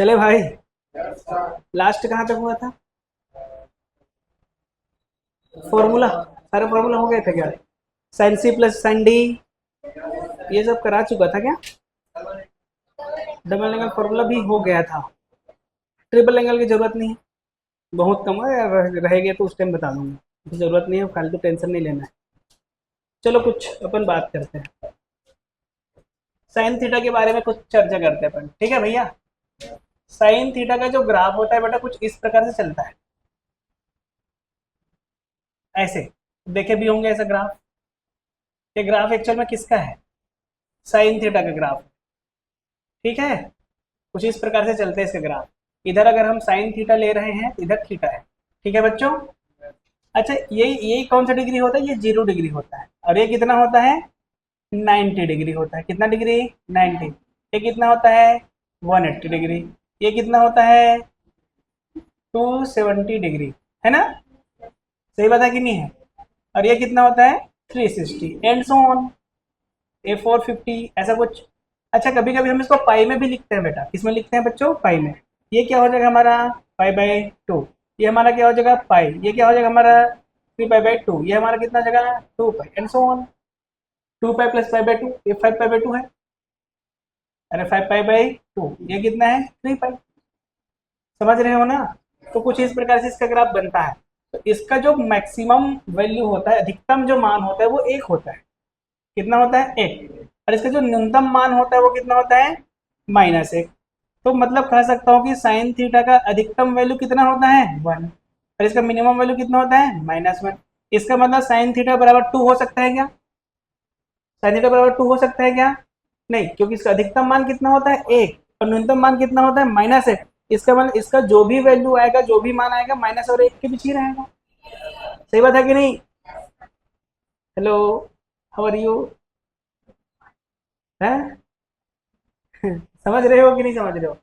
चले भाई। लास्ट कहाँ तक हुआ था? फॉर्मूला, सारे फॉर्मूला हो गए थे क्या? Sine C plus sine D, ये सब करा चुका था क्या? डबल एंगल फॉर्मूला भी हो गया था। ट्रिपल एंगल की जरूरत नहीं है, बहुत कम है, रहेगा तो उस टाइम बता दूंगा। जरूरत नहीं है, फालतू टेंशन नहीं लेना है। चलो कुछ अपन बात करते हैं, साइन थीटा के बारे में कुछ चर्चा करते हैं अपन, ठीक है भैया? साइन थीटा का जो ग्राफ होता है बेटा कुछ इस प्रकार से चलता है, ऐसे देखे भी होंगे ऐसा ग्राफ। ये ग्राफ एक्चुअल में किसका है? साइन थीटा का ग्राफ, ठीक है? कुछ इस प्रकार से चलते हैं इसके ग्राफ। इधर अगर हम साइन थीटा ले रहे हैं तो इधर थीटा है, ठीक है बच्चों? अच्छा, ये कौन सा डिग्री होता है? ये 0 डिग्री होता है। और ये कितना होता है? 90 डिग्री होता है। कितना डिग्री? 90। ये कितना होता है? 180 डिग्री। ये कितना होता है? 270 डिग्री, है ना? सही बात है कि नहीं है? और ये कितना होता है? 360 एंड सो ऑन, ए 450 ऐसा कुछ। अच्छा, कभी कभी हम इसको पाई में भी लिखते हैं बेटा। किस में लिखते हैं बच्चों? पाई में। ये क्या हो जाएगा हमारा? पाई/2। ये हमारा क्या हो जाएगा? पाई। ये क्या हो जाएगा हमारा? 3 पाई/2। ये हमारा कितना जगह? 2 pi and so on. 2 pi plus पाई/2, ये 5 पाई/2 है। अरे 5 पाई/2, ये कितना है? 3 पाई। समझ रहे हो ना? तो कुछ इस प्रकार से इसका ग्राफ बनता है। तो इसका जो मैक्सिमम वैल्यू होता है, अधिकतम जो मान होता है वो 1 होता है। कितना होता है? 1। और इसका जो न्यूनतम मान होता है वो कितना होता है? -1। तो मतलब कह सकता हूँ कि साइन थीटा का अधिकतम वैल्यू कितना होता है? 1। और इसका मिनिमम वैल्यू कितना होता है? -1। इसका मतलब साइन थीटा बराबर 2 हो सकता है क्या? साइन थीटा बराबर 2 हो सकता है क्या? नहीं, क्योंकि इसका अधिकतम मान कितना होता है? 1। और न्यूनतम मान कितना होता है? -1। इसका मतलब इसका जो भी वैल्यू आएगा, जो भी मान आएगा, माइनस और 1 के बीच ही रहेगा। सही बात है कि नहीं? Hello, how are you? है? समझ रहे हो कि नहीं समझ रहे हो?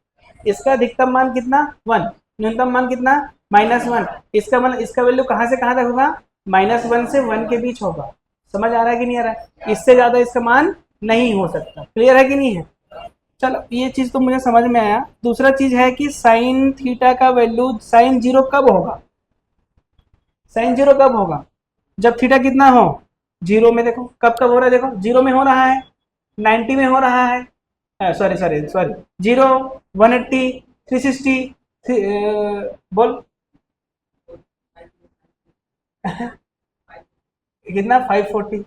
इसका अधिकतम मान कितना? 1। न्यूनतम मान कितना? -1। इसका मतलब इसका वैल्यू कहाँ से कहाँ तक होगा? -1 से 1 के बीच होगा। समझ आ रहा है कि नहीं आ रहा है? इससे ज्यादा इसका मान नहीं हो सकता। क्लियर है कि नहीं है? चलो, ये चीज तो मुझे समझ में आया। दूसरा चीज है कि साइन थीटा का वैल्यू, साइन जीरो कब होगा? साइन जीरो कब होगा? जब थीटा कितना हो? जीरो में। देखो कब कब हो रहा है, देखो जीरो में हो रहा है, 90 में हो रहा है, सॉरी सॉरी सॉरी, जीरो, 180, 360, बोल कितना? 540।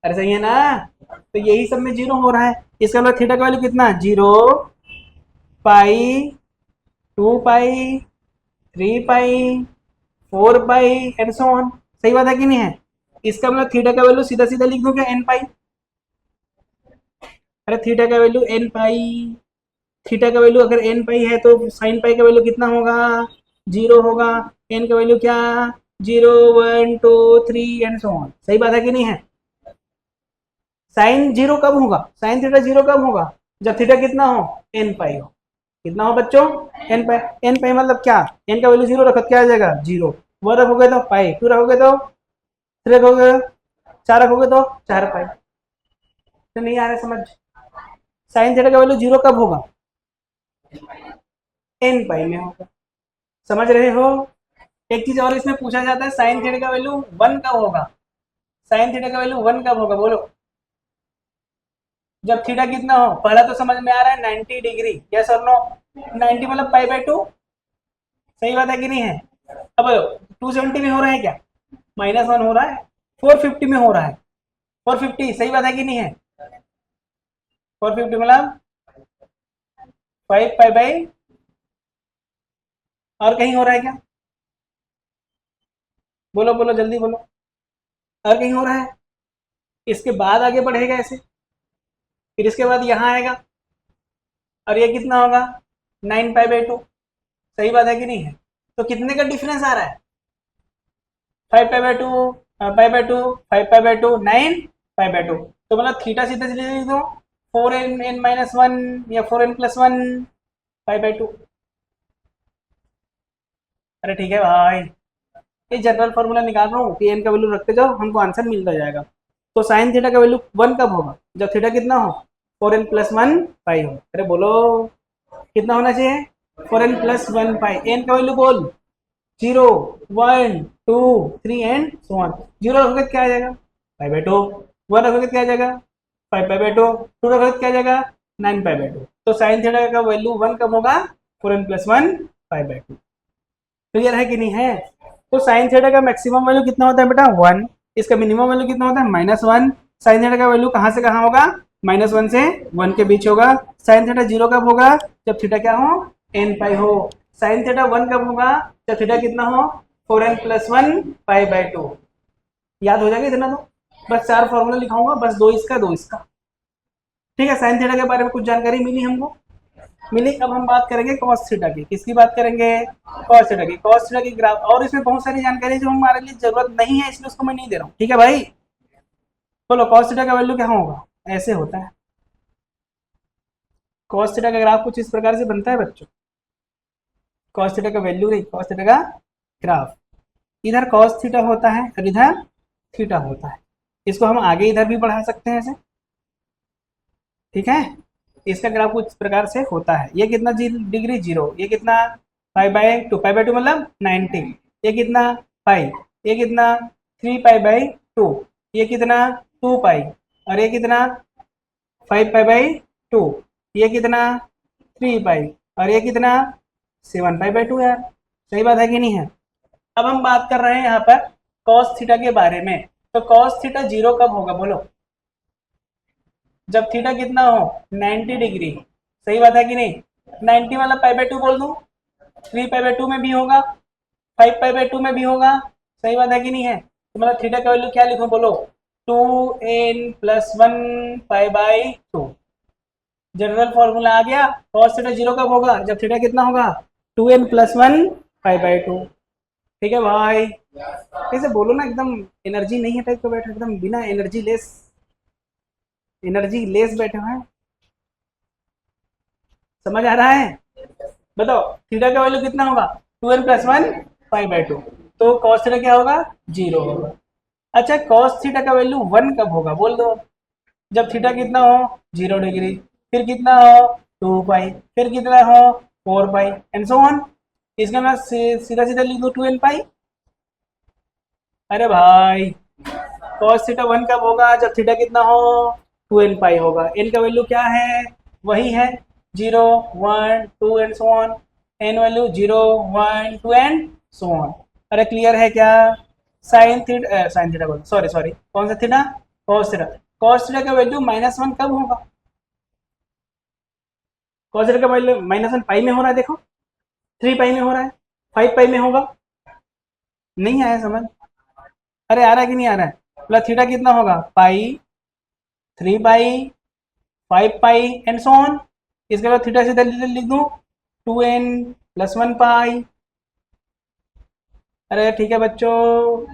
अरे सही है ना? तो यही सब में जीरो हो रहा है। इसका मतलब थीटा का वैल्यू कितना? 0 पाई, 2 पाई, 3 पाई, 4 पाई एंड सो ऑन। सही बात है कि नहीं है? इसका मतलब थीटा का वैल्यू सीधा सीधा लिख दो क्या? n पाई। अरे थीटा का वैल्यू n पाई। थीटा का वैल्यू अगर n पाई है तो साइन पाई का वैल्यू कितना होगा? 0 होगा। n का वैल्यू क्या? 0, 1, 2, 3 एंड सो ऑन। सही बात है कि नहीं है? साइन जीरो कब होगा? साइन थीटा जीरो कब होगा? जब थीटा कितना हो? n पाई हो। कितना हो बच्चों? n पाई। n पाई मतलब क्या? n का वैल्यू जीरो रखो, क्या आ जाएगा? जीरो। 1 रखोगे तो पाई, 2 रखोगे तो 3, रखोगे 4, रखोगे तो 4 पाई। तो नहीं आ रहा समझ? साइन थीटा का वैल्यू जीरो कब होगा? n पाई में होगा। समझ रहे हो? एक चीज और इसमें पूछा जाता है, साइन थीटा का वैल्यू 1 कब होगा? साइन थीटा का वैल्यू 1 कब होगा बोलो? जब थीटा कितना हो? पहला तो समझ में आ रहा है 90 डिग्री, यस और नो? 90 मतलब पाई/2। सही बात है कि नहीं है? अब 270 में हो रहा है क्या? -1 हो रहा है। 450 में हो रहा है। 450, सही बात है कि नहीं है? 450 मतलब 5 पाई/, और कहीं हो रहा है क्या? बोलो बोलो जल्दी बोलो। और कहीं हो रहा है? इसके बाद आगे बढ़ेगा ऐसे, फिर इसके बाद यहाँ आएगा, और ये कितना होगा? 9 पाई/2। सही बात है कि नहीं है? तो कितने का डिफरेंस आ रहा है? 5 पाई/2, पाई/2, 5 पाई/2, 9 पाई/2। तो मतलब थीटा सीधा सीधे लिख दो, 4n n-1 या 4n+1 पाई/2। अरे ठीक है भाई, ये जनरल फॉर्मूला निकाल रहा हूँ कि एन का वैल्यू रखते जाओ, हमको आंसर मिलता जाएगा। तो साइन थीटा का वैल्यू 1 कब होगा? जब थीटा कितना हो? 4n+1 पाई हो। अरे बोलो कितना होना चाहिए? 4n+1 पाई, एन का वैल्यू बोल, 0 1 2 3 एंड सो ऑन। 0 रखोगे तो क्या आ जाएगा 5/2, 1 रखोगे तो क्या आ जाएगा 5/2, 2 रखोगे तो क्या आ जाएगा 9/2। तो साइन थीटा का वैल्यू 1 कब होगा 4n+1 5/2। क्लियर है कि नहीं है? तो साइन थीटा का मैक्सिमम वैल्यू कितना होता है बेटा 1, इसका मिनिमम वैल्यू कितना होता है -1। साइन थीटा का वैल्यू कहाँ से कहाँ होगा -1 से 1 के बीच होगा। साइन थीटा 0 कब होगा जब थीटा क्या हो n पाई हो। साइन थीटा 1 कब होगा जब थीटा कितना हो 4n+1 π/2। याद हो जाएगा इतना तो, बस 4 फॉर्मूला लिखाऊंगा, बस 2 इसका 2 इसका। ठीक है, साइन थीटा के बारे में कुछ जानकारी मिली हमको, मिली। अब हम बात करेंगे कॉस थीटा की। किसकी बात करेंगे कॉस थीटा की। कॉस थीटा की ग्राफ, और इसमें बहुत सारी जानकारी जो हमारे लिए जरूरत नहीं है इसलिए उसको मैं नहीं दे रहा हूँ। ठीक है भाई, बोलो कॉस थीटा का वैल्यू क्या होगा, ऐसे होता है। कॉस थीटा का ग्राफ कुछ इस प्रकार से बनता है बच्चों। कॉस थीटा का वैल्यू नहीं, कॉस थीटा का ग्राफ। इधर कॉस थीटा होता है और इधर थीटा होता है। इसको हम आगे इधर भी बढ़ा सकते हैं ऐसे। ठीक है, इसका ग्राफ कुछ प्रकार से होता है। ये कितना डिग्री 0, ये कितना π/2, π/2 मतलब 90, ये कितना पाई, ये कितना 3π/2, ये कितना 2 पाई, और ये कितना 5π/2, ये कितना 3 पाई, और ये कितना 7π/2 यार। सही बात है कि नहीं है? अब हम बात कर रहे हैं यहाँ पर कॉस थीटा के बारे में। तो कॉस थीटा 0 कब होगा बोलो, जब थीटा कितना हो 90 डिग्री। सही बात है कि नहीं? 90 मतलब π/2 बोल दूं, 3π/2 में भी होगा, 5π/2 में भी होगा। सही बात है कि नहीं है? तो मतलब थीटा का वैल्यू क्या लिखूं बोलो, 2n+1 π/2। जनरल फॉर्मूला आ गया। cos थीटा 0 कब होगा जब थीटा कितना होगा 2n+1 π/2। ठीक है भाई, कैसे बोलो ना, एकदम एनर्जी नहीं है टाइप का बैठा, एकदम बिना एनर्जी लेस बैठे हुए हैं। समझ आ रहा है? बताओ थीटा का वैल्यू कितना होगा 2n+1 π/2। तो cos थीटा क्या होगा 0 होगा। अच्छा cos थीटा का वैल्यू 1 कब होगा बोल दो, जब थीटा कितना हो 0 डिग्री, फिर कितना हो 2 पाई, फिर कितना हो 4 पाई एंड सो ऑन। इसका मैं सीधा सीधा लिख दूं 2n पाई। अरे भाई cos थीटा 1 कब होगा जब थीटा कितना हो 2n पाई होगा। n का वैल्यू क्या है, वही है 0 1 2 and so on. n value 0 1 2 and so on. अरे क्लियर है क्या? साइन थीटा बोल, सॉरी सॉरी, कौन सा थीटा cos थीटा। cos थीटा का वैल्यू -1 कब होगा, cos थीटा का वैल्यू -1 पाई में हो रहा है, देखो 3 पाई में हो रहा है, 5 पाई में होगा। नहीं आया समझ? अरे आ रहा है कि नहीं आ रहा है? प्लस थीटा कितना होगा पाई, 3 पाई, 5 पाई एंड सो ऑन। इसके बाद थीटा सीधा लिख दूं 2n+1 पाई। अरे ठीक है बच्चों,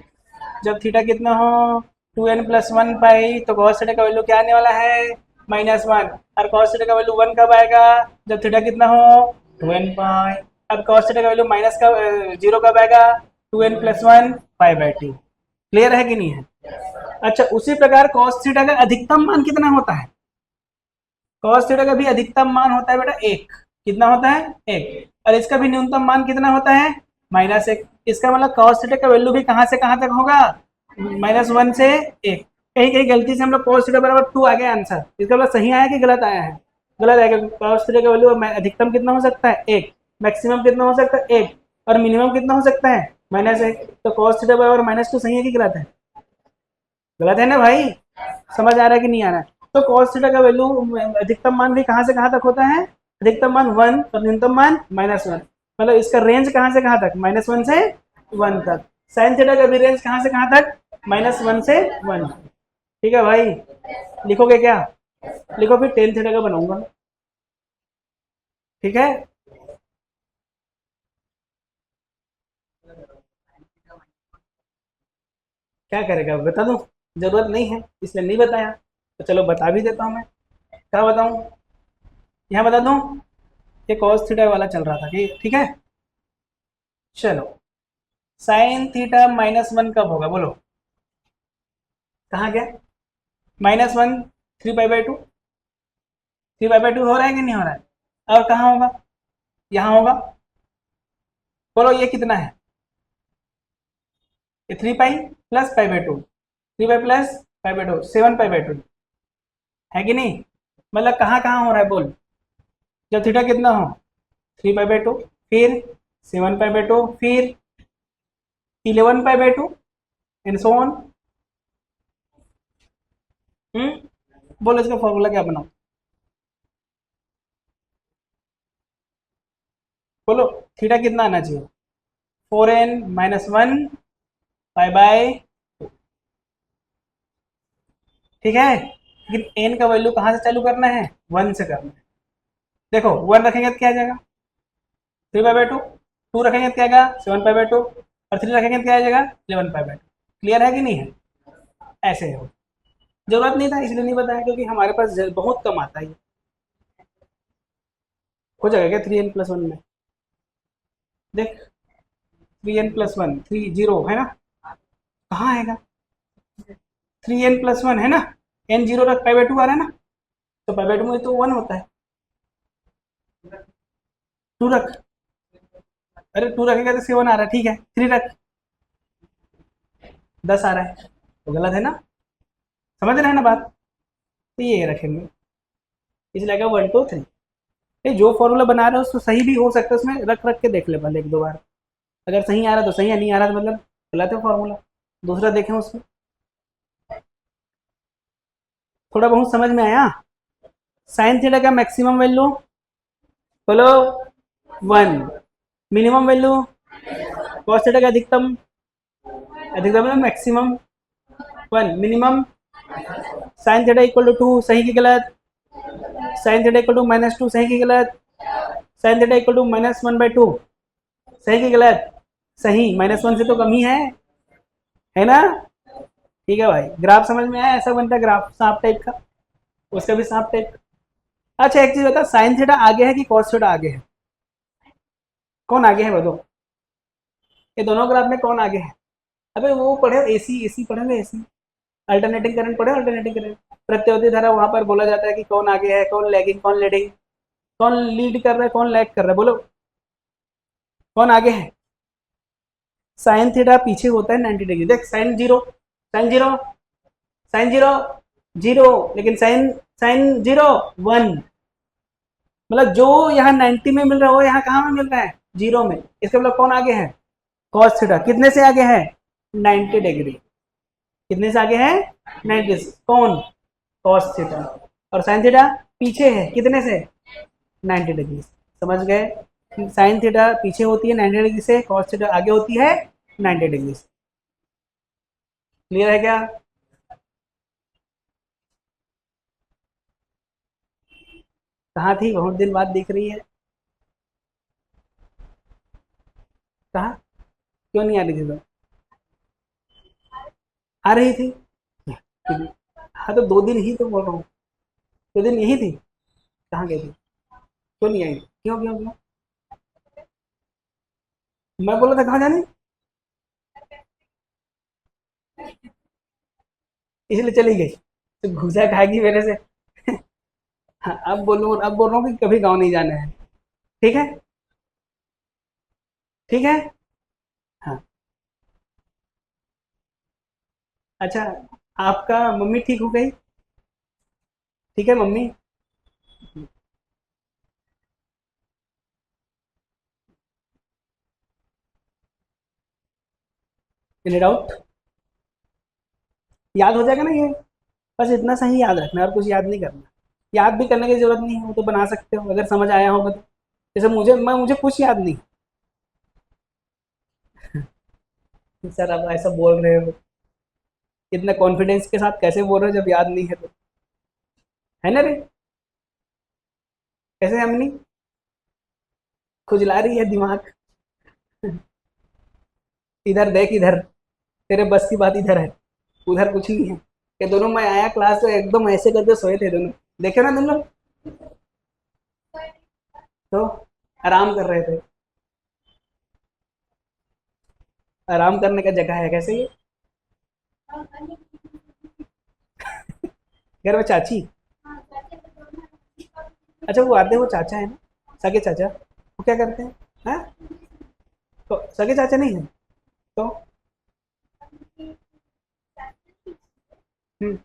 जब थीटा कितना हो 2n+1 पाई तो cos थीटा का वैल्यू क्या आने वाला है -1। और cos थीटा का वैल्यू 1 कब आएगा जब थीटा कितना हो 2n पाई। अब cos थीटा का वैल्यू माइनस का 0 कब आएगा 2n+1 π/2। क्लियर है कि नहीं है? अच्छा उसी प्रकार cos थीटा का अधिकतम मान कितना होता है, cos थीटा का भी अधिकतम मान होता है बेटा 1। कितना होता है 1, और इसका भी न्यूनतम मान कितना होता है -1। इसका मतलब cos थीटा का वैल्यू भी कहां से कहां तक होगा -1 से 1। कहीं कहीं गलती से हम लोग cos थीटा बराबर 2 आ गया आंसर, इसका मतलब सही आया कि गलत आया है? गलत आएगा। cos थीटा का वैल्यू अधिकतम कितना हो सकता है 1, मैक्सिमम कितना हो सकता है 1, और मिनिमम कितना हो सकता है -1। तो cos थीटा बराबर -2 सही है कि गलत है? गलत है ना भाई? समझ आ रहा है कि नहीं आ रहा है? तो cos थीटा का वैल्यू अधिकतम मान भी कहां से कहां तक होता है, अधिकतम मान 1 और न्यूनतम मान -1। मतलब इसका रेंज कहां से कहां तक -1 से 1 तक। साइन थीटा का भी रेंज कहां से कहां तक -1 से 1। ठीक है भाई, लिखोगे क्या? लिखो फिर टेन थीटा का बनाऊंगा। ठीक है, क्या करेगा बता दूं, जरूरत नहीं है इसलिए नहीं बताया, तो चलो बता भी देता हूं मैं। क्या बताऊं, यहाँ बता दूं, ये cos थीटा वाला चल रहा था कि ठीक है। चलो साइन थीटा -1 कब होगा बोलो, कहाँ गया -1, 3π/2, 3π/2 हो रहा है कि नहीं हो रहा है? और कहाँ होगा यहाँ होगा। बोलो ये कितना है, ये 3 pi plus pi by two, 3 pi plus pi by two, 7 pi by two है कि नहीं। मतलब कहाँ कहाँ हो रहा है बोल, जब थीटा कितना हो 3 पाई बाई टू, फिर 7 पाई बाई टू, फिर 11 pi by two and so on. बोलो इसका फॉर्मूला क्या बनाओ, बोलो थीटा कितना आना चाहिए, 4n-1 पाई बाय, ठीक है। लेकिन एन का वैल्यू कहाँ से चालू करना है, 1 से करना है। देखो 1 रखेंगे तो क्या आ जाएगा 3 पाई बाई टू, 2 रखेंगे तो क्या आएगा 7 पाई बाई टू, और 3 रखेंगे तो क्या आ जाएगा 11 पाई बाई टू। क्लियर है कि नहीं है, ऐसे हो। जरूरत नहीं था इसलिए नहीं बताया, क्योंकि हमारे पास बहुत कम आता है। हो जाएगा क्या 3n+1 में, देख 3n+1 30 है ना, कहाँ आएगा 3n+1 है ना, n जीरो रख पाई बाई टू आ रहा है ना, तो पाई बाई टू में तो 1 होता है, 2 रख, अरे 2 रखेगा तो 7 आ रहा है, ठीक है 3 रख 10 आ रहा है, तो गलत है ना, समझ रहे हैं ना बात। तो ये रखेंगे, इसलिए आएगा 1 2 3। ये जो फॉर्मूला बना रहे हो उसको सही भी हो सकता है, उसमें रख रख के देख ले पहले एक दो बार, अगर सही आ रहा तो सही है, नहीं आ रहा तो मतलब गलत है फॉर्मूला, दूसरा देखें उसमें। थोड़ा बहुत समझ में आया। साइन थीटा का मैक्सिमम वैल्यू बोलो 1, मिनिमम वैल्यू कॉस थीटा का अधिकतम, अधिकतम मतलब maximum 1, minimum sine theta equal to 2 सही की गलत, साइन थीटा इक्वल टू -2 सही की गलत, साइन थीटा इक्वल टू -1/2 सही की गलत, सही, -1 से तो कम ही है ना। ठीक है भाई, ग्राफ समझ में आया, ऐसा बनता है ग्राफ सांप टाइप का, उसका भी सांप टाइप का। अच्छा एक चीज बता, साइन थीटा आगे है कि कॉस थीटा आगे है, कौन आगे है बताओ, ये दोनों ग्राफ में कौन आगे है। अबे वो पढ़े एसी, एसी पढ़े ना एसी, अल्टरनेटिंग करंट पढ़े, अल्टरनेटिंग करंट प्रत्यावर्ती धारा, वहां पर बोला जाता है कि कौन आगे है, कौन लैगिंग, कौन लीडिंग, कौन लीड कर रहा है, कौन लैग कर रहा है, बोलो कौन आगे है। साइन थीटा पीछे होता है 90 डिग्री, देख sine zero, sine zero, sine zero, zero, लेकिन साइन साइन जीरो 1, मतलब जो यहाँ 90 में मिल रहा है वो यहाँ कहाँ में मिल रहा है, जीरो में, इसका मतलब कौन आगे है, कॉस थीटा कितने से आगे है 90 डिग्री, कितने से आगे है 90 से, कौन कॉस थीटा, और साइन थीटा पीछे है कितने से 90 डिग्री, समझ गए। साइन थीटा पीछे होती है 90 डिग्री से, कॉस थीटा आगे होती है 90 डिग्री से। क्लियर है क्या। कहाँ थी, बहुत दिन बाद दिख रही है, कहाँ, क्यों नहीं आ रही थी तो, आ रही थी, हाँ तो 2 दिन ही तो बोल रहा हूँ, 2 दिन यही थी, कहाँ गई थी, क्यों नहीं आई, क्यों क्यों क्यों, मैं बोला था कहाँ जाने, इसलिए चली गई, तो घुसा खाएगी मेरे से। हाँ, अब बोल रहा हूँ कि कभी गाँव नहीं जाना है, ठीक है, ठीक है। हाँ अच्छा, आपका मम्मी ठीक हो गई, ठीक है मम्मी, इन डाउट, याद हो जाएगा ना ये, बस इतना सही याद रखना और कुछ याद नहीं करना, याद भी करने की जरूरत नहीं है, वो तो बना सकते हो अगर समझ आया होगा तो, जैसे मुझे कुछ याद नहीं, सर अब ऐसा बोल रहे हो, इतना कॉन्फिडेंस के साथ कैसे बोल रहे हो जब याद नहीं है तो, है ना रे, कैसे हमनी खुजला रही है दिमाग, इधर देख इधर, तेरे बस की बात इधर है, उधर कुछ नहीं है, ये दोनों मैं आया क्लास में एकदम ऐसे करके सोए थे दोनों, देखे ना तुम लोग, तो आराम कर रहे थे, आराम करने का जगह है कैसे ये, घर में चाची, अच्छा वो आते वो चाचा है ना, सगे चाचा, वो क्या करते हैं? हाँ, तो सगे चाचा नहीं है तो हम्म,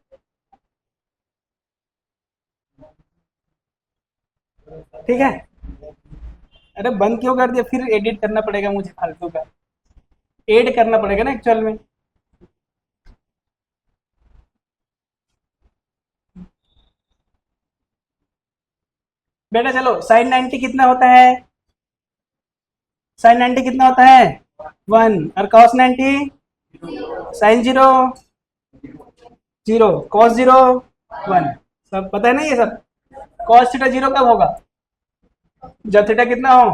ठीक है। अरे बंद क्यों कर दिया? फिर एडिट करना पड़ेगा मुझे फालतू का, ऐड करना पड़ेगा ना एक्चुअल में। बेटा चलो, साइन 90 कितना होता है? साइन 90 कितना होता है? 1। और कॉस 90? Sign 0 0, cos 0 1। सब पता है ना ये सब? कॉस थीटा 0 कब होगा? जब थीटा कितना हो?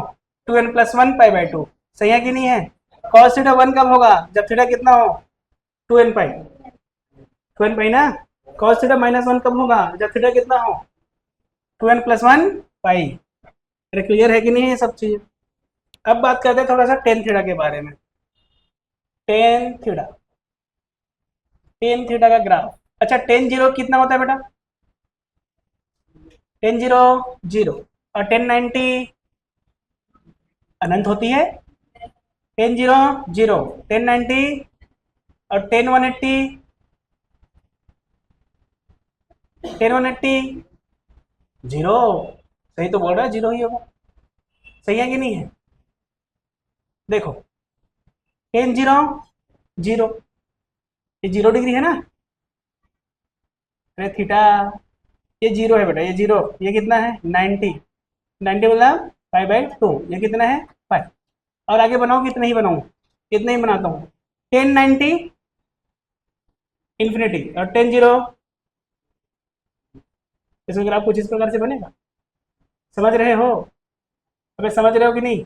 2n+1 pi by 2। सही है कि नहीं है? कॉस थीटा 1 कब होगा? जब थीटा कितना हो? 2n पाई, 2n पाई ना। कॉस थीटा -1 कब होगा? जब थीटा कितना हो? 2n+1 पाई। अरे क्लियर है कि नहीं है सब चीज़? अब बात करते हैं थोड़ा सा टेन थीटा के बारे में। टेन थीटा, टेन थीटा का ग्राफ। अच्छा, टेन जीरो कितना होता है बेटा? टेन जीरो 0, और 1090 अनंत होती है। 10 0 0, 1090 और 10 180, 10 180 0। सही तो बोल रहा है, 0 ही होगा। सही है कि नहीं है? देखो, 10 0 0, ये 0 डिग्री है ना। अरे थीटा, ये 0 है बेटा, ये 0, ये कितना है? 90। 90 मतलब पाई बाई 2, ये कितना है? 5। और आगे बनाओ, कितना ही बनाऊँ, कितना ही बनाता हूँ। 1090 इन्फिनिटी और 10 0, इसमें ग्राफ कुछ इस प्रकार से बनेगा। समझ रहे हो? अबे समझ रहे हो कि नहीं?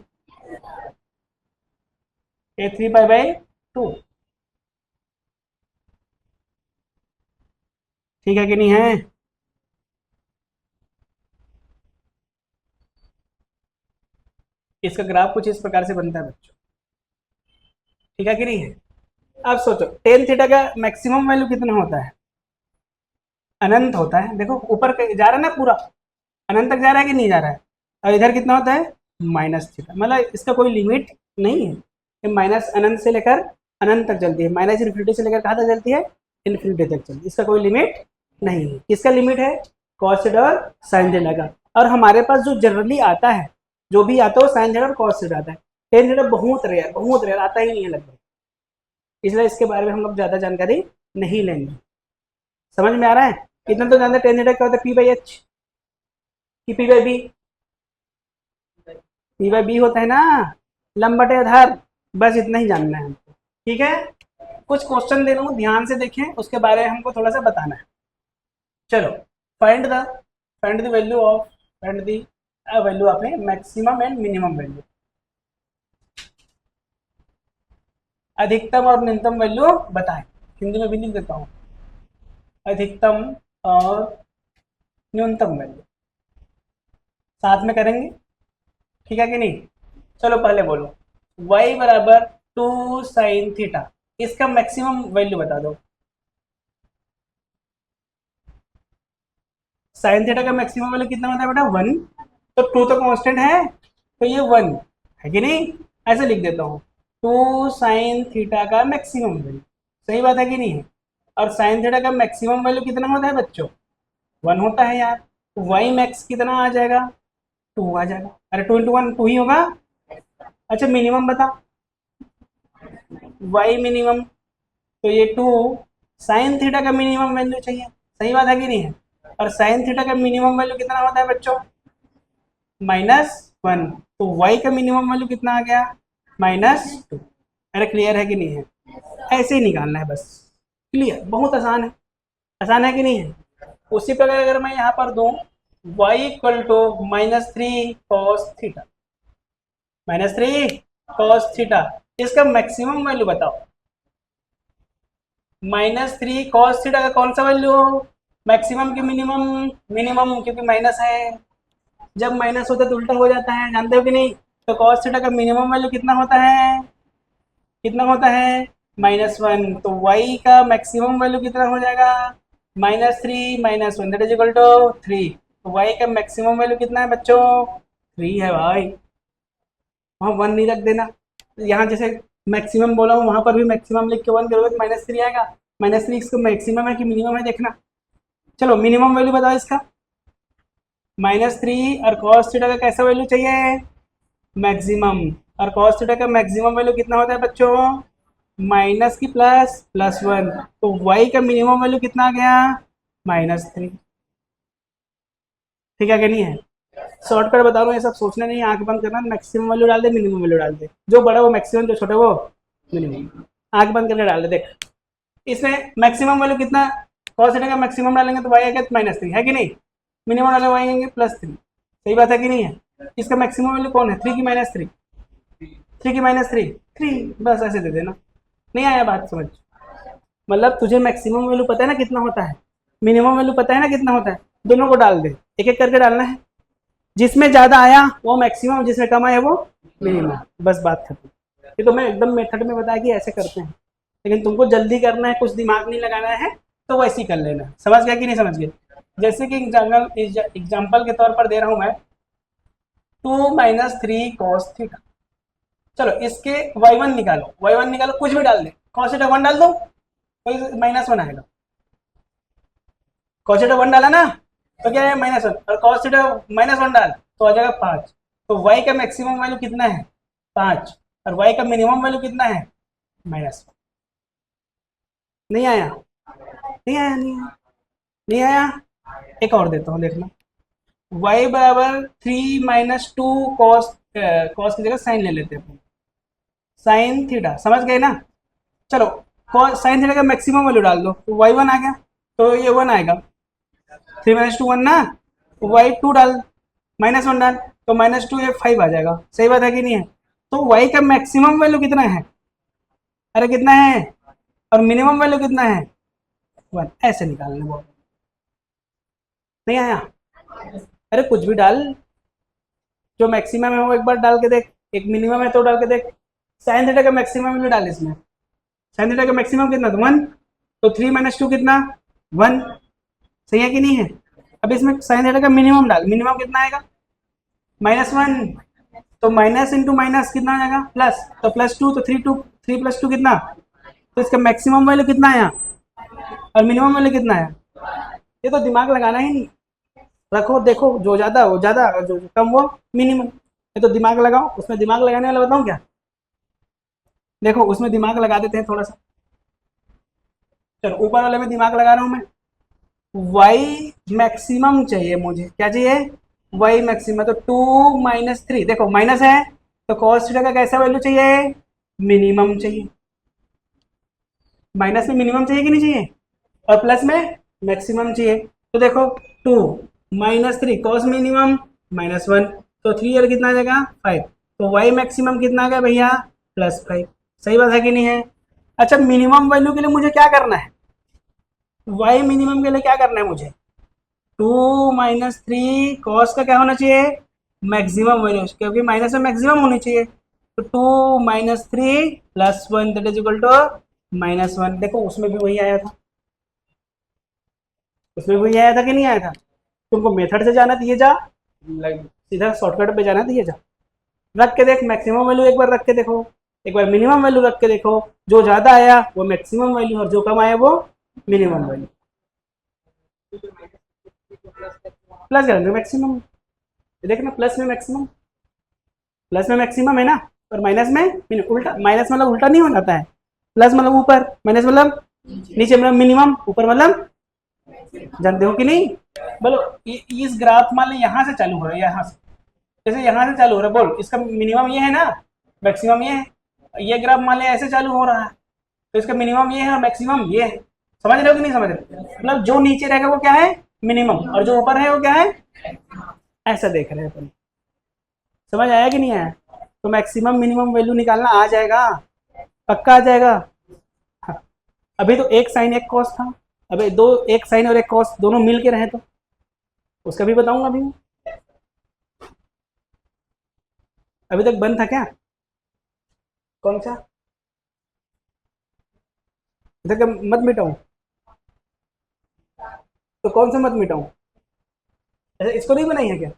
ये 3 पाई बाई 2, ठीक है कि नहीं है? इसका ग्राफ कुछ इस प्रकार से बनता है बच्चों, ठीक है कि नहीं है? अब सोचो, टेन थीटा का मैक्सिमम वैल्यू कितना होता है? अनंत होता है। देखो ऊपर जा रहा है ना पूरा, अनंत तक जा रहा है कि नहीं जा रहा है? और इधर कितना होता है? माइनस थीटा, मतलब इसका कोई लिमिट नहीं है। ये माइनस अनंत से लेकर अनंत तक चलती है, माइनस इन्फिनिटी से लेकर कहाँ तक चलती है? इन्फिनिटी तक चलती है। इसका कोई लिमिट नहीं है। किसका लिमिट है? कॉस थीटा और साइन थीटा का। और हमारे पास जो जनरली आता है, जो भी आता है वो साइन थीटा और कॉस थीटा आता है। टेन थीटा बहुत रेयर आता ही नहीं है लगभग, इसलिए इसके बारे में हम लोग ज़्यादा जानकारी नहीं लेंगे। समझ में आ रहा है? इतना तो जानते हैं टेन थीटा क्या होता है? पी बाई एच की P by B. P by B होता है ना, लंबटे आधार। बस इतना ही जानना है हमको, ठीक है? कुछ क्वेश्चन दे रहा हूँ, ध्यान से देखें, उसके बारे में हमको थोड़ा सा बताना है। चलो, find the find the value of find the value of maximum and minimum value. अधिकतम और न्यूनतम वैल्यू बताएं। हिंदी में भी लिख देता हूँ, अधिकतम और न्यूनतम वैल्यू साथ में करेंगे, ठीक है कि नहीं? चलो पहले बोलो, y बराबर 2 sin थीटा, इसका मैक्सिमम वैल्यू बता दो। साइन थीटा का मैक्सिमम वैल्यू कितना होता है बेटा? 1। तो 2 तो कांस्टेंट है, तो ये 1 है कि नहीं? ऐसे लिख देता हूँ, 2 sin थीटा का मैक्सिमम वैल्यू। सही बात है कि नहीं है? और साइन थीटा का मैक्सिमम वैल्यू कितना होता है बच्चों? 1 होता है यार। तो वाई मैक्स कितना आ जाएगा? 2 आ जाएगा। अरे 2 इंटू 1 2 ही होगा। अच्छा मिनिमम बता, वाई मिनिमम, तो ये 2 साइन थीटा का मिनिमम वैल्यू चाहिए। सही बात है कि नहीं है? और साइन थीटा का मिनिमम वैल्यू कितना होता है बच्चों? -1। तो y का मिनिमम वैल्यू कितना आ गया? -2। अरे क्लियर है कि नहीं है? ऐसे ही निकालना है बस। क्लियर, बहुत आसान है कि नहीं है? उसी प्रकार अगर मैं यहाँ पर दूं y equal to -3 cos theta, -3 cos theta, इसका मैक्सिमम वैल्यू बताओ। -3 cos थीटा का कौन सा वैल्यू? मैक्सिमम की मिनिमम? मिनिमम, क्योंकि माइनस है, जब माइनस होता है तो उल्टा हो जाता है, जानते हो कि नहीं? तो cos थीटा का मिनिमम वैल्यू कितना होता है? कितना होता है? -1। तो y का मैक्सिमम वैल्यू कितना हो जाएगा? -3 - 1, दैट इज इक्वल टू 3। तो y का मैक्सिमम वैल्यू कितना है बच्चों? 3 है भाई। वहाँ 1 नहीं रख देना। यहाँ जैसे मैक्सिमम बोला हूँ वहाँ पर भी मैक्सिमम लिख के 1 करोगे तो -3 आएगा। -3 इसका मैक्सिमम है कि मिनिमम है देखना। चलो मिनिमम वैल्यू बताओ इसका। -3 और cos थीटा का कैसा वैल्यू चाहिए? मैक्सिमम। और cos थीटा का मैक्सिमम वैल्यू कितना होता है बच्चों? माइनस की प्लस +1। तो y का मिनिमम वैल्यू कितना आ गया? -3। ठीक है कि नहीं है? शॉर्टकट बता रहा हूँ, ये सब सोचना नहीं, आंख बंद करना, मैक्सिमम वैल्यू डाल दे, मिनिमम वैल्यू डाल दे, जो बड़ा वो मैक्सिमम, जो छोटा वो मिनिमम। आंख बंद करके डाल दे। देख इसमें मैक्सिमम वैल्यू कितना? cos थीटा का मैक्सिमम डालेंगे तो y आएगा -3 है कि नहीं? मिनिमम डालेंगे y आएंगे +3। सही बात है कि नहीं है? इसका मैक्सिमम वैल्यू कौन है? 3 की -3? 3 की -3 3। बस ऐसे दे देना। नहीं आया बात समझ? मतलब तुझे मैक्सिमम वैल्यू पता है ना कितना होता है, मिनिमम वैल्यू पता है ना कितना होता है, दोनों को डाल दे, एक एक करके डालना है। जिसमें ज्यादा आया वो मैक्सिमम, जिसमें कम आया वो मिनिमम। बस बात खत्म। ये तो मैं एकदम मेथड में बताया कि ऐसे करते हैं, लेकिन तुमको जल्दी करना है, कुछ दिमाग नहीं लगाना है, तो वैसे ही कर लेना। समझ गया कि नहीं समझ गए? जैसे कि एग्जाम्पल के तौर पर दे रहा हूं मैं, 2 - 3 cos थीटा। चलो इसके y1 निकालो, y1 निकालो, कुछ भी डाल दे, cos थीटा 1 डाल दो, कोई -1 आएगा। cos थीटा 1 डाला ना तो क्या है? -1। और cos थीटा -1 डाल तो आ जाएगा 5। तो y का मैक्सिमम वैल्यू कितना है? 5। और y का मिनिमम वैल्यू कितना है? -1। नहीं आया? नहीं आया? नहीं आया? नहीं आया? एक और देता हूँ देखना। y बराबर 3 - 2 cos, cos की जगह साइन ले लेते हैं, साइन थीटा। समझ गए ना? चलो साइन थीटा का मैक्सिमम वैल्यू डाल दो तो y1 आ गया, तो ये 1 आएगा। 3 - 2 1 ना, तो y2 डाल, -1 डाल, तो -2 ये 5 आ जाएगा। सही बात है कि नहीं है? तो y का मैक्सिमम वैल्यू कितना है? अरे कितना है? और मिनिमम वैल्यू कितना है? 1। ऐसे निकालने बोल। नहीं आया? अरे कुछ भी डाल, जो मैक्सिमम है वो एक बार डाल के देख, एक मिनिमम है तो डाल के देख। साइन थीटा का मैक्सिमम वैल्यू डाल इसमें। साइन थीटा का मैक्सिमम कितना? तो 1। तो 3 - 2 कितना? 1। सही है कि नहीं है? अब इसमें साइन थीटा का मिनिमम डाल, मिनिमम कितना आएगा? -1। तो माइनस इंटू माइनस कितना आ जाएगा? प्लस। तो +2, तो 3 + 2 कितना? तो इसका मैक्सिमम वैल्यू कितना आया और मिनिमम वैल्यू कितना आया? ये तो दिमाग लगाना ही नहीं, रखो देखो, जो ज़्यादा वो ज़्यादा, जो कम वो मिनिमम। ये तो दिमाग लगाओ, उसमें दिमाग लगाने वाला बताऊँ क्या? देखो उसमें दिमाग लगा देते हैं थोड़ा सा। चलो ऊपर वाले में दिमाग लगा रहा हूँ मैं। y मैक्सिमम चाहिए मुझे, क्या चाहिए? y maximum. तो 2 - 3, देखो माइनस है तो cos थीटा का कैसा वैल्यू चाहिए? मिनिमम चाहिए। माइनस में मिनिमम चाहिए कि नहीं चाहिए? और प्लस में मैक्सिमम चाहिए। तो देखो 2 - 3 cos मिनिमम -1, तो 3 और कितना आ जाएगा? 5। तो y मैक्सिमम कितना आ गया भैया? +5। सही बात है कि नहीं है? अच्छा मिनिमम वैल्यू के लिए मुझे क्या करना है? y मिनिमम के लिए क्या करना है मुझे? 2 - 3 cos का क्या होना चाहिए? मैक्सिमम वैल्यू, क्योंकि माइनस में मैक्सिमम होनी चाहिए। तो 2 - 3 +1 दैट इज इक्वल टू -1। देखो उसमें भी वही आया था, उसमें वही आया था कि नहीं आया था? तुमको मेथड से जाना तो ये जा, सीधा शॉर्टकट पे जाना तो ये जा। रख के देख, मैक्सिमम वैल्यू एक बार रख के देखो, एक बार मिनिमम वैल्यू रख के देखो, जो ज़्यादा आया वो मैक्सिमम वैल्यू और जो कम आया वो मिनिमम वैल्यू। प्लस करेंगे मैक्सिमम, देखना प्लस में मैक्सिमम, प्लस में मैक्सिमम है ना, और माइनस में उल्टा। माइनस मतलब उल्टा नहीं हो जाता है, प्लस मतलब ऊपर, माइनस मतलब नीचे, मतलब मिनिमम, ऊपर मतलब, जानते हो कि नहीं? बोलो इस ग्राफ मान लो यहाँ से चालू हो रहा है, यहाँ से, जैसे यहाँ से चालू हो रहा है, बोल इसका मिनिमम ये है ना, मैक्सिमम ये है। ये ग्राफ मान लिया ऐसे चालू हो रहा है, तो इसका मिनिमम ये है और मैक्सिमम ये है। समझ रहे हो कि नहीं समझ रहे? मतलब जो नीचे रहेगा वो क्या है? मिनिमम, और जो ऊपर है वो क्या है? ऐसा देख रहे हैं अपन। समझ आया कि नहीं आया? तो मैक्सिमम मिनिमम वैल्यू निकालना आ जाएगा, पक्का आ जाएगा। हाँ। अभी तो एक साइन एक कॉस था, अभी दो, एक साइन और एक कॉस दोनों मिल के रहे तो उसका भी बताऊंगा अभी। अभी तक बंद था क्या? कौन सा? इधर का मत मिटाऊं? तो कौन सा मत मिटाऊं? अच्छा इसको नहीं बनाई है क्या?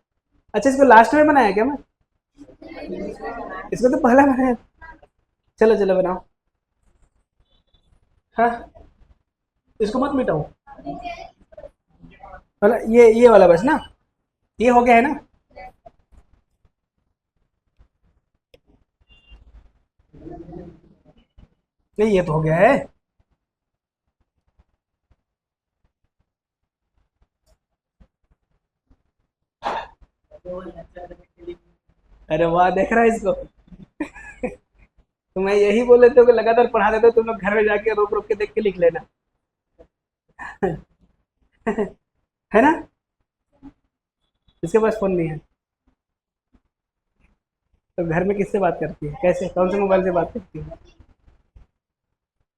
अच्छा इसको लास्ट में बनाया क्या मैं? इसको तो पहला बनाया। चलो चलो बनाओ। हाँ, इसको मत मिटाओ। मतलब ये वाला बस ना, ये हो गया है ना। नहीं, ये तो हो गया है। अरे वाह, देख रहा है इसको। तो मैं यही बोल लेते हो कि लगातार पढ़ा देते हो, तुम लोग घर में जाके रोक रोक के देख के लिख लेना। है ना। इसके पास फोन नहीं है तो घर में किससे बात करती है, कैसे, कौन से मोबाइल से बात करती है?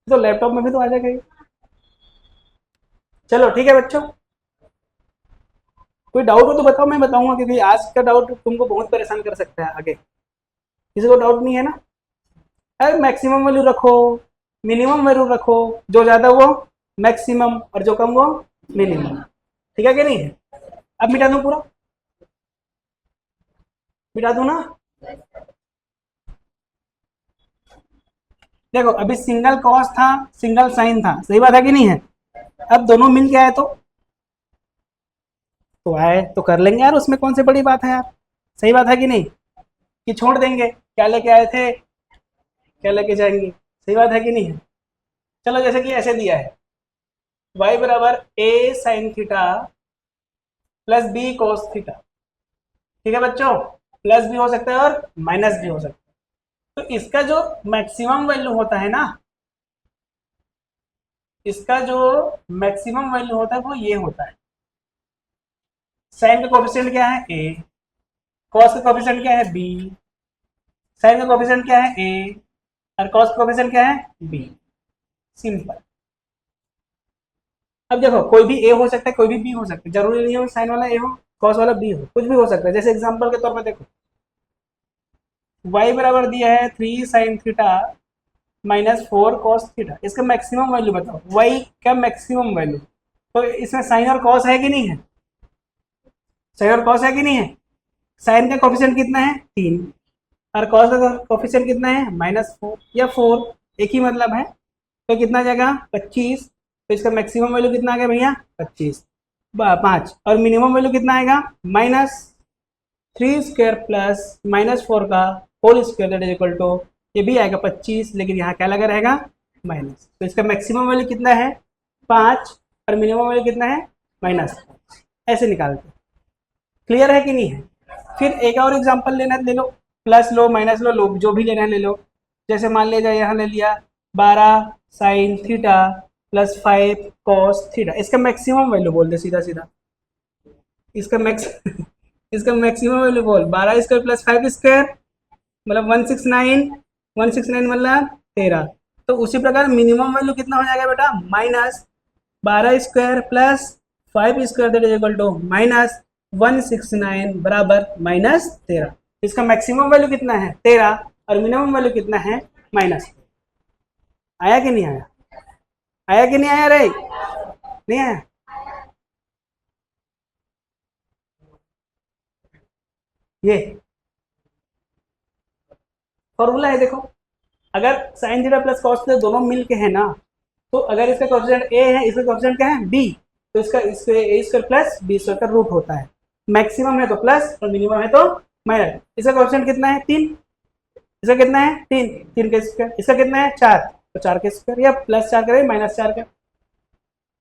तो लैपटॉप में भी तो आ जाएगा ये। चलो ठीक है बच्चों, कोई डाउट हो तो बताओ, मैं बताऊंगा, क्योंकि आज का डाउट तुमको बहुत परेशान कर सकता है आगे। किसी को डाउट नहीं है ना? अरे मैक्सिमम वैल्यू रखो, मिनिमम वैल्यू रखो, जो ज़्यादा वो मैक्सिमम और जो कम वो मिनिमम। ठीक है कि नहीं है? अब मिटा दूं पूरा, मिटा दूं ना? देखो अभी सिंगल कॉस था, सिंगल साइन था, सही बात है कि नहीं है? अब दोनों मिल के आए तो आए तो कर लेंगे यार, उसमें कौन सी बड़ी बात है यार। सही बात है कि नहीं? कि छोड़ देंगे, क्या लेके आए थे क्या लेके जाएंगे। सही बात है कि नहीं है? चलो जैसे कि ऐसे दिया है, y बराबर a sine theta plus b cos theta. ठीक है बच्चों, प्लस भी हो सकता है और माइनस भी हो सकता है। तो इसका जो मैक्सिमम वैल्यू होता है ना, इसका जो मैक्सिमम वैल्यू होता है वो ये होता है। साइन का कोफिशिएंट क्या है a, कॉस का कोफिशिएंट क्या है b, साइन का कोफिशिएंट क्या है a और कॉस का कोफिशिएंट क्या है b। सिंपल। अब देखो कोई भी a हो सकता है, कोई भी b हो सकता है, जरूरी नहीं है साइन वाला a हो कॉस वाला b हो, कुछ भी हो सकता है। जैसे एग्जांपल के तौर पर देखो, y बराबर दिया है 3 sine theta minus 4 cos theta, इसका मैक्सिमम वैल्यू बताओ, y का मैक्सिमम वैल्यू। तो इसमें साइन और कॉस है कि नहीं है? साइन और कॉस है कि नहीं है? साइन का कोफिशिएंट कितना है 3 और कॉस का कोफिशिएंट कितना है -4 या 4, एक ही मतलब है। तो कितना जाएगा 25। तो इसका मैक्सिमम वैल्यू कितना आ गया भैया 25, 5। और मिनिमम वैल्यू कितना आएगा -3 स्क्वायर प्लस -4 का whole square that is equal to, ये भी आएगा 25, लेकिन यहाँ क्या लगा रहेगा माइनस। तो इसका मैक्सिमम वैल्यू कितना है 5 और मिनिमम वैल्यू कितना है -5। ऐसे निकालते। क्लियर है कि नहीं है? फिर एक और एग्जांपल लेना है, ले लो, प्लस लो माइनस लो, जो भी लेना है ले लो। जैसे मान लीजिए यहाँ ले लिया 12 sine theta plus 5 cos theta, इसका मैक्सिमम वैल्यू बोल दे सीधा सीधा। इसका मैक्स इसका मैक्सिमम वैल्यू बोल, 12 स्क्वायर प्लस 5 स्क्वायर मतलब 169, 169 मतलब 13। तो उसी प्रकार मिनिमम वैल्यू कितना हो जाएगा बेटा -12 square plus 5 square that is equal to -169 बराबर -13। इसका मैक्सिमम वैल्यू कितना है 13 और मिनिमम वैल्यू कितना है माइनस। आया कि नहीं आया? आया कि नहीं आया रे? नहीं आया? ये फॉर्मूला है देखो, अगर sine theta plus cos theta दोनों मिल के है ना, तो अगर इसका कोएफिशिएंट ए है, इसका कोएफिशिएंट क्या है बी, तो इसका इसके ए स्क्वायर प्लस बी स्क्वायर का रूट होता है। मैक्सिमम है तो प्लस और मिनिमम है तो माइनस। इसका कोएफिशिएंट कितना है 3, इसका कितना है 3, 3 का स्क्वायर, इसका कितना है 4, तो 4 का स्क्वायर या +4 करें -4 का,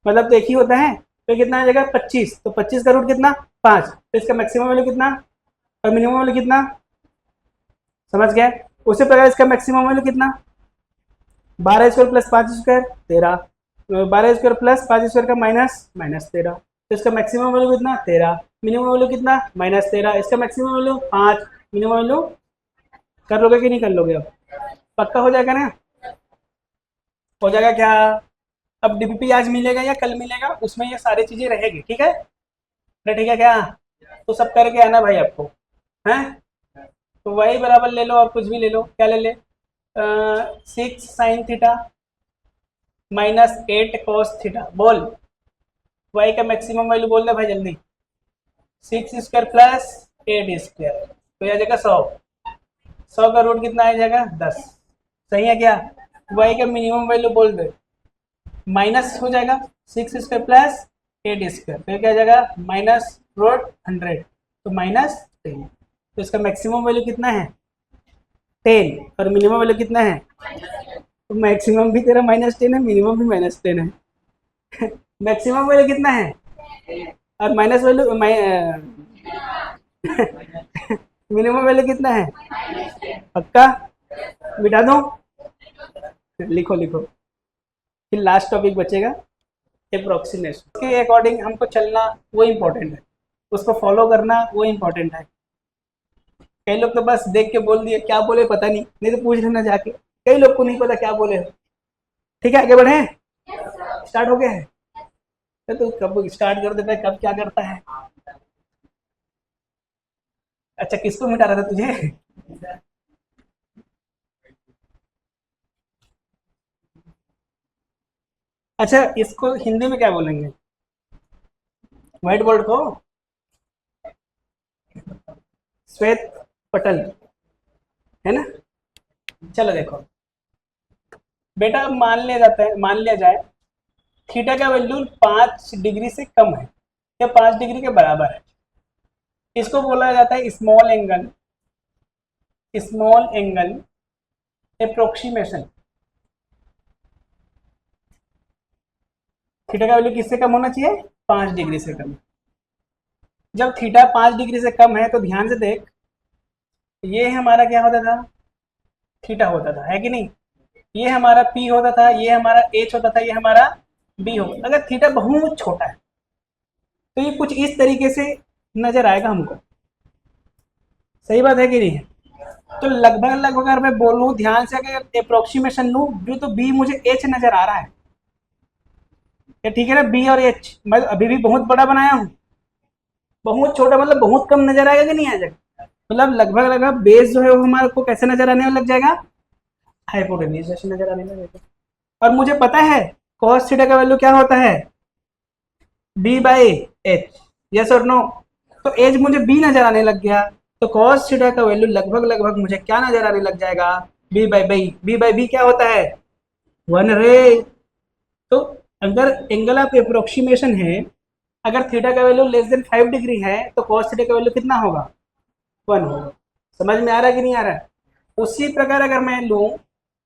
मतलब तो एक ही होता है। तो कितना आ जाएगा 25, तो 25 का रूट कितना 5। तो इसका मैक्सिमम वैल्यू कितना और मिनिमम वैल्यू कितना, समझ गए? उसी प्रकार इसका मैक्सिमम वैल्यू कितना 12 square plus 5 square 13, 12 square plus 5 square का -13। तो इसका मैक्सिमम वैल्यू कितना 13, मिनिमम वैल्यू कितना -13, इसका मैक्सिमम वैल्यू 5, मिनिमम वैल्यू। कर लोगे कि नहीं कर लोगे? अब पक्का हो जाएगा ना? हो जाएगा क्या? अब डीपीपी आज मिलेगा या कल मिलेगा, उसमें ये सारी चीजें रहेगी। ठीक है? अरे ठीक है क्या? तो सब करके आना भाई आपको, हैं? तो वही बराबर ले लो और कुछ भी ले लो, क्या ले ले 6 साइन थीटा -8 कॉस थीटा। बोल y का मैक्सिमम वैल्यू बोल दे भाई जल्दी। 6 स्क्वायर प्लस 8 स्क्वायर, तो यह जगह 100 100 का रूट कितना आ जाएगा 10। सही है क्या? y का मिनिमम वैल्यू बोल दे, माइनस हो जाएगा 6 स्क्वायर प्लस 8 स्क्वायर, फिर क्या आ जाएगा माइनस रूट 100, तो माइनस 10। तो इसका मैक्सिमम वैल्यू कितना है 10 और मिनिमम वैल्यू कितना है, तो मैक्सिमम भी तेरा -10 है, मिनिमम भी -10 है। मैक्सिमम वैल्यू कितना है और माइनस वैल्यू मिनिमम वैल्यू कितना है, पक्का? मिटा दो, लिखो लिखो। फिर लास्ट टॉपिक बचेगा अप्रोक्सीमेशन के अकॉर्डिंग हमको चलना, वो इम्पोर्टेंट है, उसको फॉलो करना वो इम्पोर्टेंट है। कई लोग तो बस देख के बोल दिए, क्या बोले पता नहीं तो पूछ लेना जाके, कई लोग को नहीं पता क्या बोले। ठीक है, आगे बढ़े, स्टार्ट हो गया है तो कब स्टार्ट कर देता है, कब क्या करता है। अच्छा, किसको मिटा रहा था तुझे? अच्छा, इसको हिंदी में क्या बोलेंगे, व्हाइट बोर्ड को श्वेत पटल, है ना? चलो देखो बेटा, मान लिया जाए थीटा का वैल्यू 5 डिग्री से कम है या 5 डिग्री के बराबर है। इसको बोला जाता है स्मॉल एंगल अप्रोक्सीमेशन। थीटा का वैल्यू किससे कम होना चाहिए, 5 डिग्री से कम। जब थीटा 5 डिग्री से कम है तो ध्यान से देख, ये हमारा क्या होता था, थीटा होता था, है कि नहीं? ये हमारा पी होता था, ये हमारा एच होता था, ये हमारा बी होता। अगर थीटा बहुत छोटा है तो ये कुछ इस तरीके से नजर आएगा हमको। सही बात है कि नहीं है? तो लगभग लगभग अगर मैं बोलूं ध्यान से, अगर अप्रोक्सीमेशन लूं भी तो बी मुझे एच नजर आ रहा है, क्या ठीक है ना? बी और एच मैं अभी भी बहुत बड़ा बनाया हूँ, बहुत छोटा मतलब बहुत कम नजर आएगा कि नहीं आ जाएगा? मतलब लगभग लगभग बेस जो है वो हमारे को कैसे नजर आने लग जाएगा, हाइपोटेन्यूज जैसे नजर आने लगेगा। और मुझे पता है cos थीटा का वैल्यू क्या होता है, बी बाई एच, यस और नो? तो एच मुझे बी नजर आने लग गया, तो cos थीटा का वैल्यू लगभग लगभग मुझे क्या नजर आने लग जाएगा, बी बाई बी क्या होता है 1 रे। तो अगर एंगल ऑफ अप्रोक्सीमेशन है, अगर थीटा का वैल्यू लेस देन 5 डिग्री है तो cos थीटा का वैल्यू कितना होगा, 1 होगा। समझ में आ रहा है कि नहीं आ रहा है? उसी प्रकार अगर मैं लूँ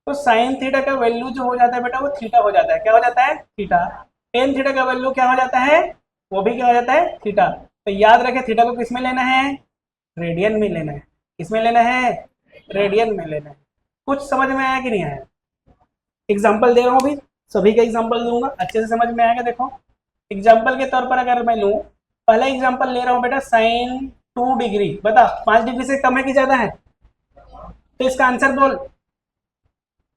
तो साइन थीटा का वैल्यू जो हो जाता है बेटा वो थीटा हो जाता है, क्या हो जाता है, थीटा। टेन थीटा का वैल्यू क्या हो जाता है, वो भी क्या हो जाता है, थीटा। तो याद रखें थीटा को किस में लेना है, रेडियन में लेना है। किस में लेना है, रेडियन में लेना है। कुछ समझ में आया कि नहीं आया? एग्जाम्पल दे रहा हूँ अभी, सभी का एग्जाम्पल दूंगा, अच्छे से समझ में आएगा। देखो एग्जाम्पल के तौर पर अगर मैं लूँ, पहला एग्जाम्पल ले रहा हूँ बेटा साइन 2 डिग्री, बता 5 डिग्री से कम है कि ज्यादा है? तो इसका आंसर बोल,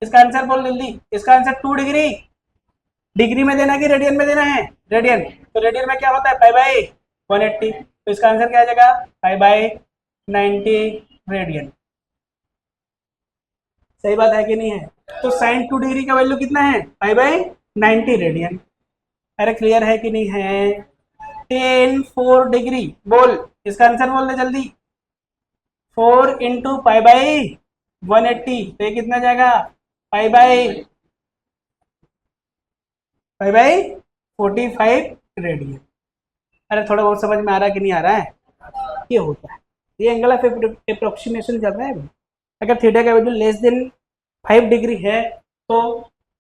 इसका आंसर बोल जल्दी, इसका आंसर 2 डिग्री। डिग्री में देना कि रेडियन में देना है, रेडियन। तो रेडियन में क्या होता है, पाई बाई 180, तो इसका आंसर क्या आ जाएगा, पाई बाई 90 रेडियन। सही बात है कि नहीं है? तो साइन 2 डिग्री का वैल्यू कितना है, पाई बाई 90 रेडियन। अरे क्लियर है कि नहीं है? टेन 4 डिग्री, बोल इसका आंसर बोल दे जल्दी। 4 इंटू पाई बाई 180, तो ये कितना जाएगा, पाई बाई 45 रेडियन। अरे थोड़ा बहुत समझ में आ रहा है कि नहीं आ रहा है? ये होता है, ये एंगल ऑफ अप्रोक्सीमेशन चल रहा है। अगर थीटा का वैल्यू लेस देन 5 डिग्री है तो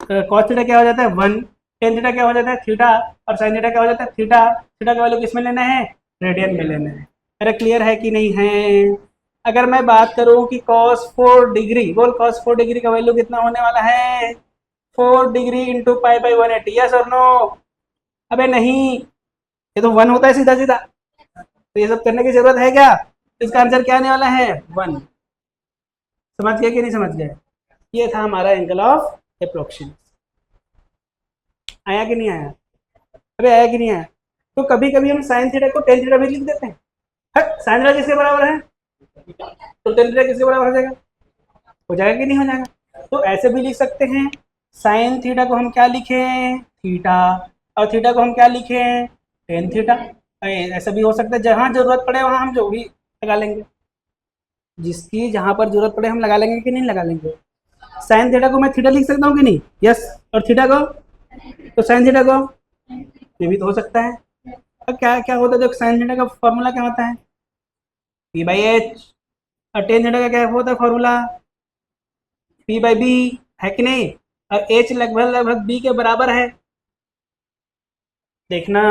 कॉस थीटा क्या हो जाता है 1, टेन थीटा क्या हो जाता है थीटा, और साइन थीटा क्या हो जाता है थीटा। थीटा का वैल्यू किस में लेना है, रेडियन में लेना है। अरे क्लियर है कि नहीं है? अगर मैं बात करूं कि cos 4 डिग्री, बोल cos 4 डिग्री का वैल्यू कितना होने वाला है, 4 degree into pi by 180, yes और नो? अबे नहीं, ये तो 1 होता है सीधा सीधा, तो ये सब करने की जरूरत है क्या? इसका आंसर क्या आने वाला है, 1। समझ गए कि नहीं समझ गए? ये था हमारा एंगल ऑफ अप्रोक्सीमेशन। आया कि नहीं आया? अरे आया कि नहीं आया? तो कभी कभी हम साइन थीटा को टेन थीटा भी लिख देते हैं। हट, साइन थीटा किसके बराबर है, तो टेन थीटा किसके बराबर हो जाएगा, हो जाएगा कि नहीं हो जाएगा? तो ऐसे भी लिख सकते हैं, साइन थीटा को हम क्या लिखें, थीटा, और थीटा को हम क्या लिखें, टेन थीटा। ऐसा भी हो सकता है, जहां जरूरत पड़े वहां हम जो भी लगा लेंगे। जिसकी जहाँ पर जरूरत पड़े हम लगा लेंगे कि नहीं लगा लेंगे। साइन थीटा को मैं थीटा लिख सकता हूँ कि नहीं, यस, और थीटा को, तो साइन थीटा को ये भी तो हो सकता है। अब क्या क्या होता है, देखो साइन थीटा का फॉर्मूला क्या होता है, पी बाई एच, और टेन थीटा का क्या होता है फॉर्मूला, पी बाई बी, है कि नहीं। और एच लगभग लगभग बी के बराबर है, देखना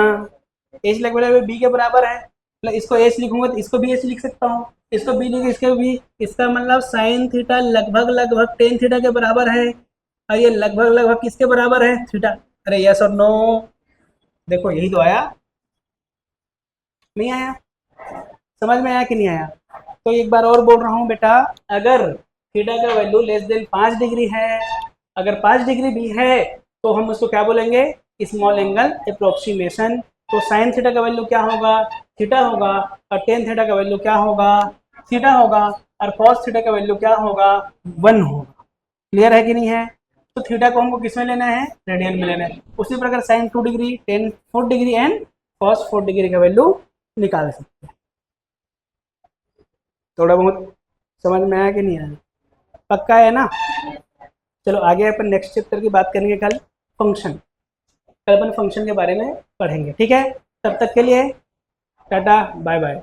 एच लगभग लगभग बी के बराबर है, मतलब इसको एच लिखूंगा तो इसको भी एच लिख सकता हूँ, इसको बी लिख इसको भी, इसका मतलब साइन थीटा लगभग लगभग टेन थीटा के बराबर है, और ये लगभग लगभग किसके बराबर है, थीटा। अरे यस और नो, देखो यही तो आया, नहीं आया, समझ में आया कि नहीं आया। तो एक बार और बोल रहा हूँ बेटा, अगर थीटा का वैल्यू लेस देन 5 डिग्री है, अगर 5 डिग्री भी है तो हम उसको क्या बोलेंगे, स्मॉल एंगल अप्रोक्सीमेशन। तो साइन थीटा का वैल्यू क्या होगा, थीटा होगा, और टेन थीटा का वैल्यू क्या होगा, थीटा होगा, और कॉस थीटा का वैल्यू क्या होगा, 1 होगा। क्लियर है कि नहीं है। तो थीटा को हमको किस में लेना है, रेडियन में लेना है। उसी प्रकार sine 2 degree, tan 4 degree and cos 4 degree का वैल्यू निकाल सकते हैं। थोड़ा बहुत समझ में आया कि नहीं आया, पक्का है ना। चलो आगे अपन नेक्स्ट चैप्टर की बात करेंगे कल, फंक्शन, कल अपन फंक्शन के बारे में पढ़ेंगे, ठीक है। तब तक के लिए टाटा बाय बाय।